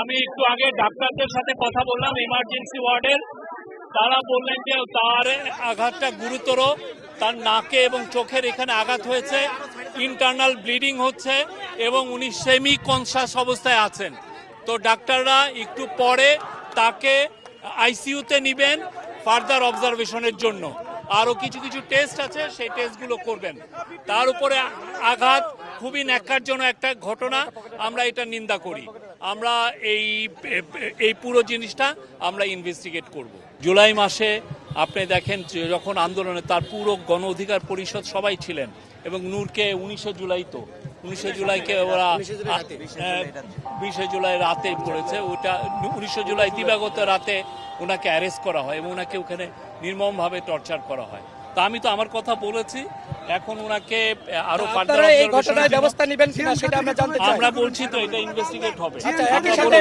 আমি একটু আগে ডাক্তারদের সাথে কথা বললাম ইমার্জেন্সি ওয়ার্ডের, তারা বললেন যে তার আঘাতটা গুরুতর, তার নাকে এবং চোখের এখানে আঘাত হয়েছে, ইন্টারনাল ব্লিডিং হচ্ছে এবং উনি সেমি কনসাস অবস্থায় আছেন। তো ডাক্তাররা একটু পরে তাকে আইসিইউতে নেবেন ফার্দার অবজারভেশনের জন্য। আরও কিছু কিছু টেস্ট আছে, সেই টেস্টগুলো করবেন। তার উপরে আঘাত খুবই ন্যাক্কারজনক একটা ঘটনা, আমরা এটা নিন্দা করি। আমরা এই পুরো জিনিসটা আমরা ইনভেস্টিগেট করব। জুলাই মাসে আপনি দেখেন যখন আন্দোলনে তার পুরো গণ অধিকার পরিষদ সবাই ছিলেন এবং নূরকে 19শে জুলাইকে ওরা 20শে জুলাই রাতে পড়েছে, ওটা 19শে জুলাই দিবাগত রাতে ওনাকে অ্যারেস্ট করা হয় এবং ওনাকে ওখানে নির্মমভাবে টর্চার করা হয়। তো আমি তো আমার কথা বলেছি, এখন ওনাকে আরো এই ঘটনায় ব্যবস্থা নেবেন কিনা সেটা আমরা জানতে চাই। আমরা বলছি তো এটা ইনভেস্টিগেট হবে। আচ্ছা, একই সাথে